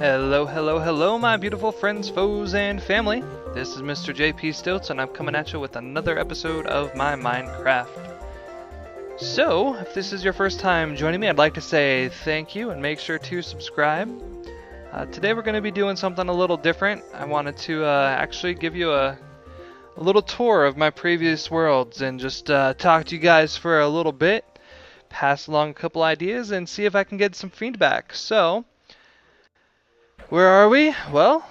Hello, hello, hello, my beautiful friends, foes, and family. This is Mr. JP Stilts, and I'm coming at you with another episode of my Minecraft. So, if this is your first time joining me, I'd like to say thank you and make sure to subscribe. Today we're going to be doing something a little different. I wanted to actually give you a little tour of my previous worlds and just talk to you guys for a little bit, pass along a couple ideas, and see if I can get some feedback. So, where are we? Well,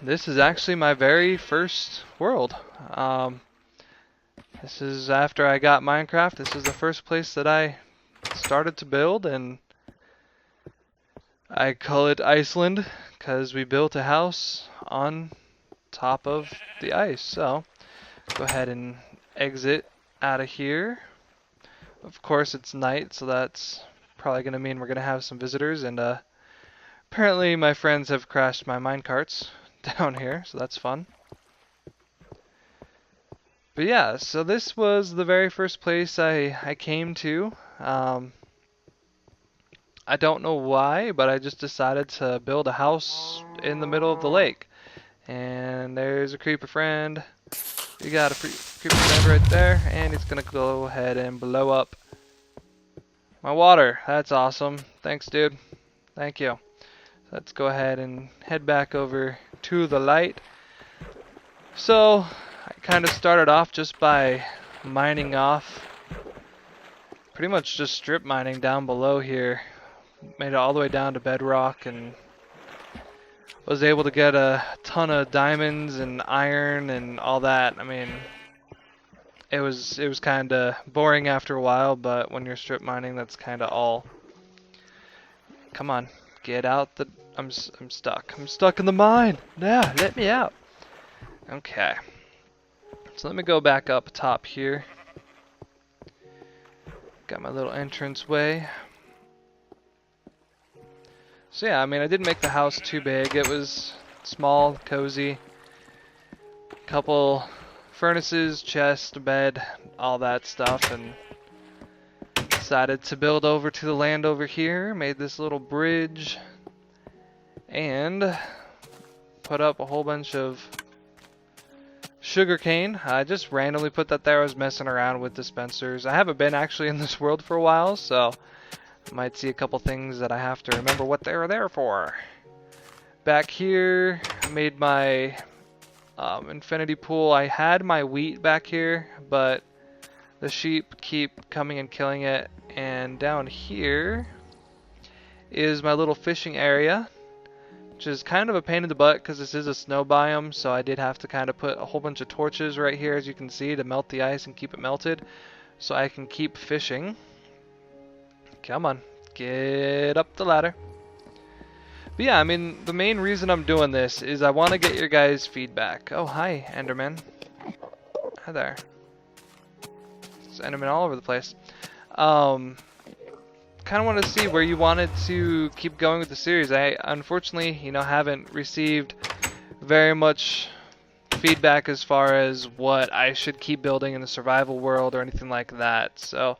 this is actually my very first world. This is after I got Minecraft. This is the first place that I started to build, and I call it Iceland because we built a house on top of the ice. So, go ahead and exit out of here. Of course, it's night, so that's probably going to mean we're going to have some visitors, and apparently my friends have crashed my minecarts down here, so that's fun. But yeah, so this was the very first place I came to. I don't know why, but I just decided to build a house in the middle of the lake. And there's a creeper friend. You got a creeper friend right there, and it's gonna go ahead and blow up my water. That's awesome. Thanks, dude. Thank you. Let's go ahead and head back over to the light. So, I kind of started off just by mining off, pretty much just strip mining down below here. Made it all the way down to bedrock and was able to get a ton of diamonds and iron and all that. I mean, it was kind of boring after a while, but when you're strip mining, that's kind of all. Come on, get out the. I'm stuck. I'm stuck in the mine. Yeah, let me out. Okay. So let me go back up top here. Got my little entrance way. So yeah, I mean, I didn't make the house too big. It was small, cozy. Couple furnaces, chest, bed, all that stuff, and decided to build over to the land over here. Made this little bridge and put up a whole bunch of sugarcane. I just randomly put that there. I was messing around with dispensers. I haven't been actually in this world for a while, so I might see a couple things that I have to remember what they were there for. Back here, I made my infinity pool. I had my wheat back here, but the sheep keep coming and killing it. And down here is my little fishing area, which is kind of a pain in the butt because this is a snow biome, so I did have to kind of put a whole bunch of torches right here, as you can see, to melt the ice and keep it melted so I can keep fishing. Come on, get up the ladder. But yeah, I mean, the main reason I'm doing this is I want to get your guys' feedback. Oh, hi, Enderman. Hi there. There's Enderman all over the place. Kind of want to see where you wanted to keep going with the series. I unfortunately, haven't received very much feedback as far as what I should keep building in the survival world or anything like that. So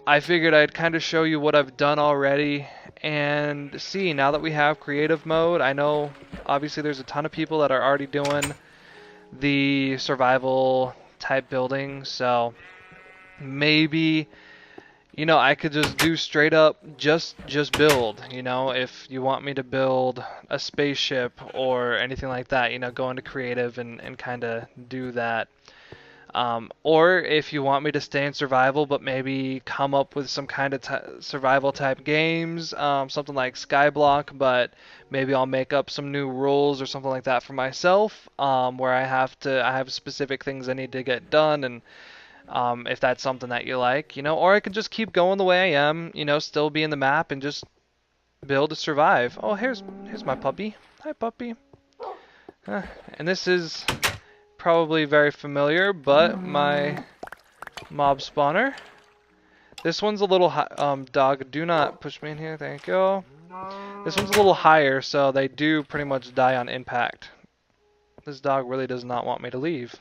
I figured I'd kind of show you what I've done already and see, now that we have creative mode. I know obviously there's a ton of people that are already doing the survival type building, so maybe I could just do straight up just build. If you want me to build a spaceship or anything like that, go into creative and kind of do that. Or if you want me to stay in survival but maybe come up with some kind of survival type games, something like Skyblock, but maybe I'll make up some new rules or something like that for myself, where I have specific things I need to get done, and if that's something that you like, or I can just keep going the way I am, still be in the map and just build to survive. Oh, here's my puppy. Hi, puppy. And this is probably very familiar, but my mob spawner. This one's a little dog, do not push me in here, thank you. This one's a little higher, so they do pretty much die on impact. This dog really does not want me to leave.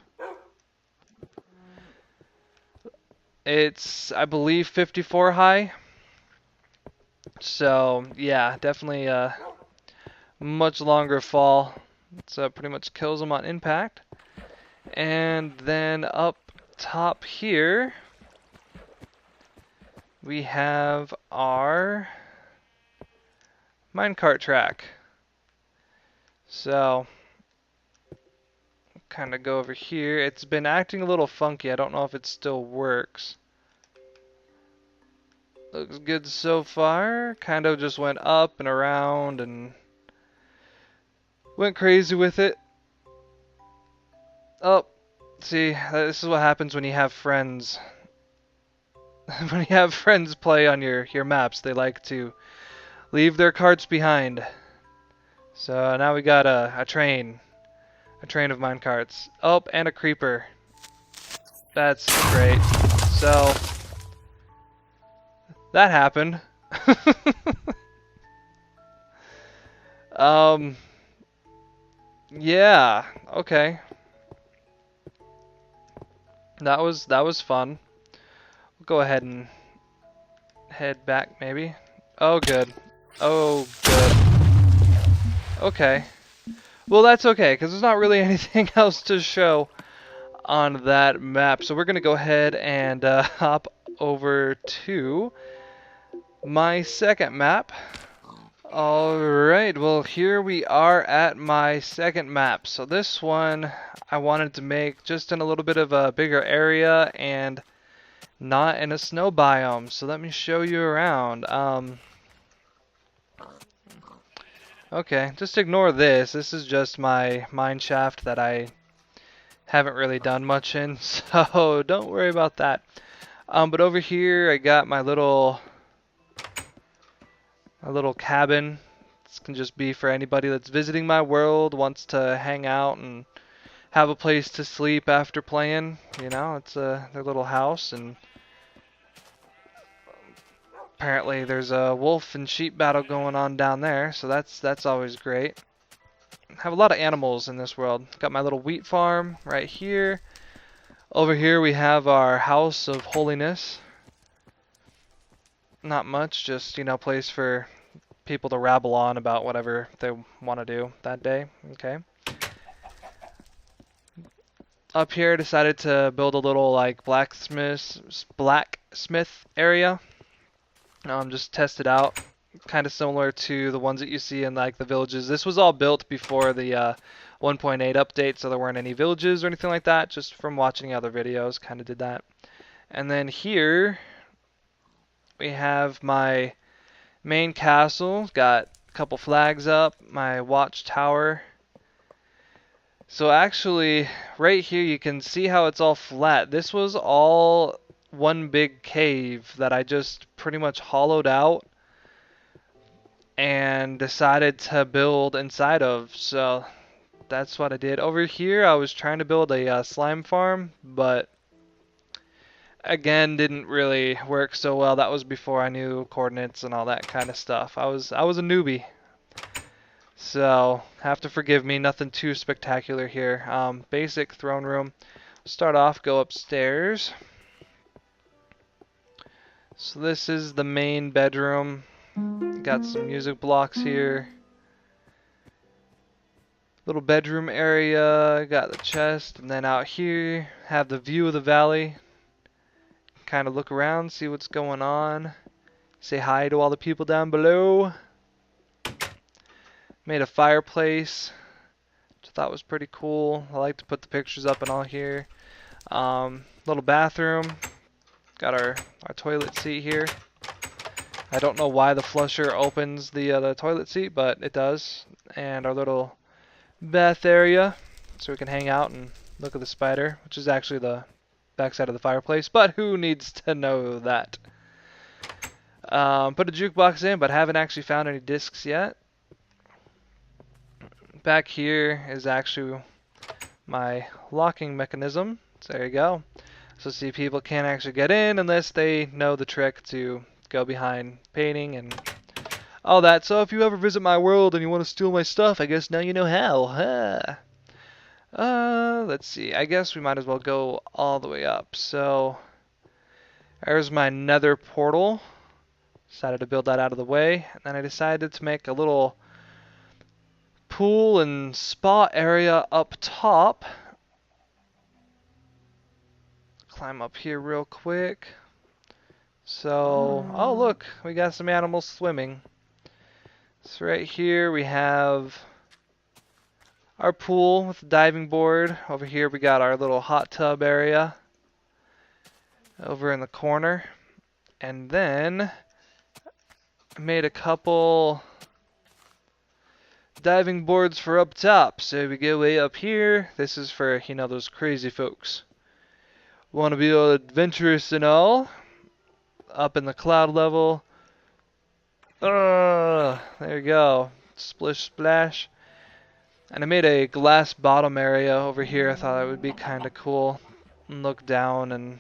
It's, I believe, 54 high. So yeah, definitely a much longer fall. It's pretty much kills them on impact. And then up top here, we have our minecart track. So kind of go over here. It's been acting a little funky. I don't know if it still works. Looks good so far. Kind of just went up and around and went crazy with it. Oh, see, this is what happens when you have friends. When you have friends play on your maps, they like to leave their carts behind. So now we got a train of minecarts. Oh, and a creeper. That's great. So that happened. um, yeah, okay. That was fun. We'll go ahead and head back maybe. Oh good. Oh good. Okay. Well, that's okay because there's not really anything else to show on that map. So we're gonna go ahead and hop over to my second map. Alright, well here we are at my second map. So this one I wanted to make just in a little bit of a bigger area and not in a snow biome. So let me show you around. Okay, just ignore this. This is just my mine shaft that I haven't really done much in, so don't worry about that. But over here I got my little cabin. This can just be for anybody that's visiting my world, wants to hang out and have a place to sleep after playing. You know, it's their little house, and apparently there's a wolf and sheep battle going on down there, so that's always great. Have a lot of animals in this world. Got my little wheat farm right here. Over here we have our house of holiness. Not much, just, place for people to rabble on about whatever they want to do that day. Okay. Up here, I decided to build a little like blacksmith area. Just test it out. Kind of similar to the ones that you see in like the villages. This was all built before the 1.8 update, so there weren't any villages or anything like that. Just from watching other videos, kind of did that. And then here we have my main castle. Got a couple flags up. My watchtower. So actually, right here you can see how it's all flat. This was all one big cave that I just pretty much hollowed out and decided to build inside of. So that's what I did. Over here I was trying to build a slime farm, but again didn't really work so well. That was before I knew coordinates and all that kind of stuff. I was a newbie. So, have to forgive me, nothing too spectacular here. Basic throne room. Start off, go upstairs. So this is the main bedroom. Got some music blocks here. Little bedroom area, got the chest, and then out here, have the view of the valley. Kind of look around, see what's going on. Say hi to all the people down below. Made a fireplace, which I thought was pretty cool. I like to put the pictures up and all here. Little bathroom. Got our toilet seat here. I don't know why the flusher opens the toilet seat, but it does. And our little bath area, so we can hang out and look at the spider, which is actually the backside of the fireplace, but who needs to know that? Put a jukebox in, but haven't actually found any discs yet. Back here is actually my locking mechanism. So there you go. So see, people can't actually get in unless they know the trick to go behind painting and all that. So if you ever visit my world and you want to steal my stuff, I guess now you know how. Let's see. I guess we might as well go all the way up. So there's my nether portal. Decided to build that out of the way, and then I decided to make a little pool and spa area up top. Climb up here real quick. So, oh look, we got some animals swimming. So right here we have our pool with the diving board. Over here we got our little hot tub area over in the corner. And then I made a couple diving boards for up top. So we go way up here. This is for, you know, those crazy folks. Want to be all adventurous and all. Up in the cloud level. There you go. Splish splash. And I made a glass bottom area over here. I thought it would be kind of cool. And look down and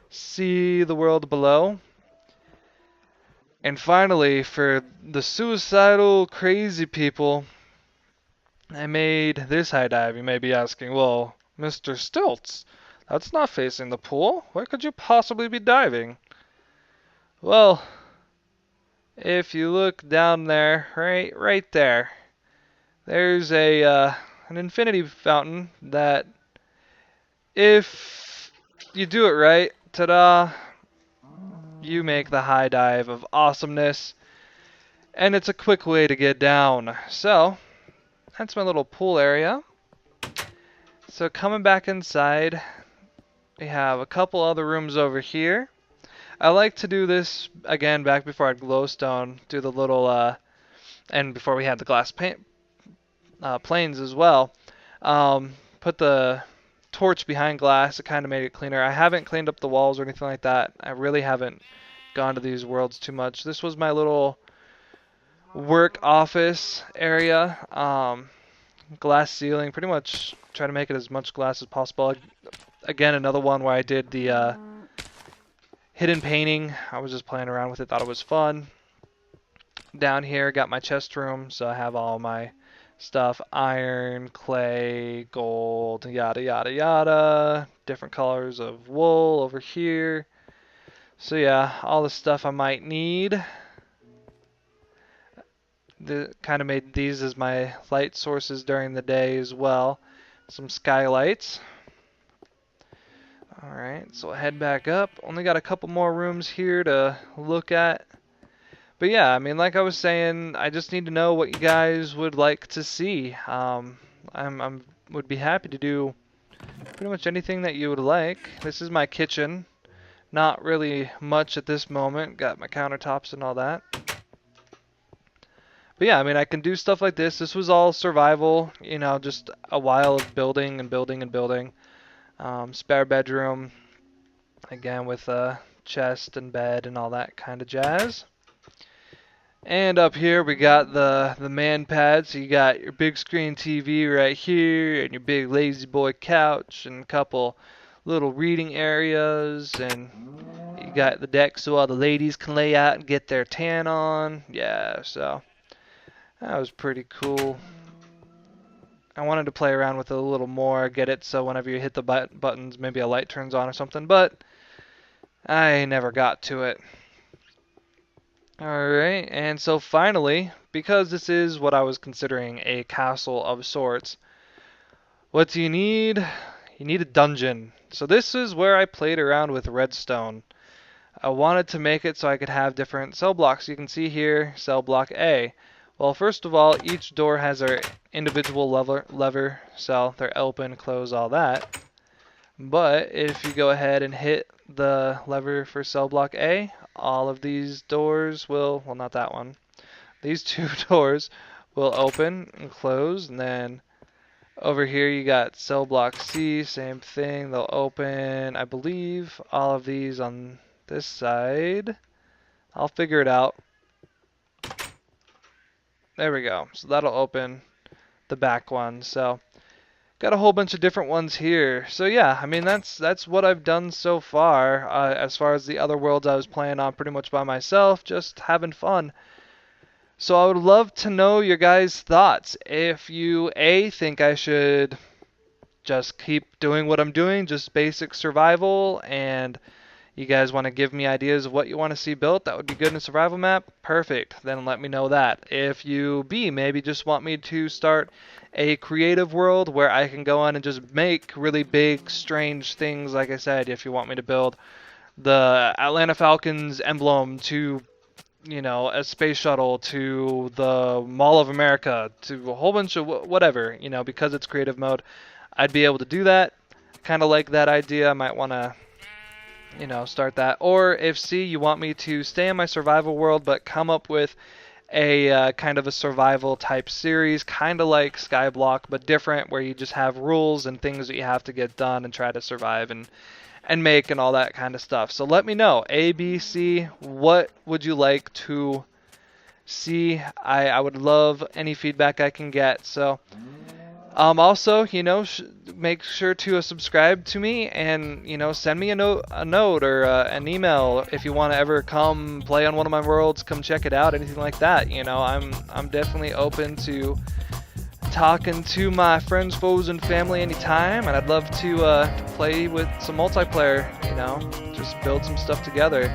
see the world below. And finally, for the suicidal crazy people, I made this high dive. You may be asking, well, Mr. Stilts, that's not facing the pool. Where could you possibly be diving? Well, if you look down there, right there, there's an infinity fountain that, if you do it right, ta-da, you make the high dive of awesomeness, and it's a quick way to get down. So, that's my little pool area. So coming back inside, we have a couple other rooms over here. I like to do this, again, back before I had glowstone, do the little, and before we had the glass planes as well. Put the torch behind glass, it kind of made it cleaner. I haven't cleaned up the walls or anything like that. I really haven't gone to these worlds too much. This was my little work office area. Glass ceiling, pretty much try to make it as much glass as possible. Again, another one where I did the hidden painting. I was just playing around with it, thought it was fun. Down here, got my chest room, so I have all my stuff: iron, clay, gold, yada yada yada. Different colors of wool over here. So yeah, all the stuff I might need. Kind of made these as my light sources during the day as well. Some skylights. Alright, so I'll head back up. Only got a couple more rooms here to look at. But yeah, I mean, like I was saying, I just need to know what you guys would like to see. Would be happy to do pretty much anything that you would like. This is my kitchen. Not really much at this moment. Got my countertops and all that. But yeah, I mean, I can do stuff like this. This was all survival, you know, just a while of building and building and building. Spare bedroom, again with a chest and bed and all that kind of jazz. And up here we got the man pad, so you got your big screen TV right here, and your big lazy boy couch, and a couple little reading areas, and you got the deck so all the ladies can lay out and get their tan on. Yeah, so that was pretty cool. I wanted to play around with it a little more, get it so whenever you hit the buttons, maybe a light turns on or something, but I never got to it. Alright, and so finally, because this is what I was considering a castle of sorts, what do you need? You need a dungeon. So this is where I played around with redstone. I wanted to make it so I could have different cell blocks. You can see here, cell block A. Well, first of all, each door has their individual lever, so they're open, close, all that. But if you go ahead and hit the lever for cell block A, all of these doors will, well, not that one, these two doors will open and close. And then over here you got cell block C, same thing, they'll open. I believe all of these on this side. I'll figure it out. There we go. So that'll open the back one. So got a whole bunch of different ones here. So yeah, I mean that's what I've done so far. As far as the other worlds I was playing on pretty much by myself, just having fun. So I would love to know your guys' thoughts. If you think I should just keep doing what I'm doing, just basic survival, and You guys want to give me ideas of what you want to see built that would be good in a survival map? Perfect. Then let me know that. If you maybe just want me to start a creative world where I can go on and just make really big, strange things, like I said, if you want me to build the Atlanta Falcons emblem to, you know, a space shuttle to the Mall of America to a whole bunch of whatever, you know, because it's creative mode, I'd be able to do that. Kind of like that idea. I might want to, you know, start that. Or if you want me to stay in my survival world but come up with a kind of a survival type series, kind of like Skyblock but different, where you just have rules and things that you have to get done and try to survive and make and all that kind of stuff. So let me know, A, B, C, what would you like to see? I would love any feedback I can get. So also, you know, make sure to subscribe to me, and you know, send me a note or an email if you want to ever come play on one of my worlds, come check it out, anything like that. You know, I'm definitely open to talking to my friends, foes, and family anytime, and I'd love to play with some multiplayer. You know, just build some stuff together.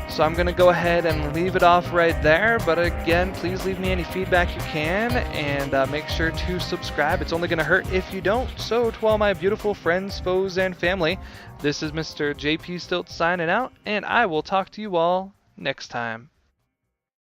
So I'm going to go ahead and leave it off right there, but again, please leave me any feedback you can, and make sure to subscribe. It's only going to hurt if you don't. So to all my beautiful friends, foes, and family, this is Mr. JP Stilts signing out, and I will talk to you all next time.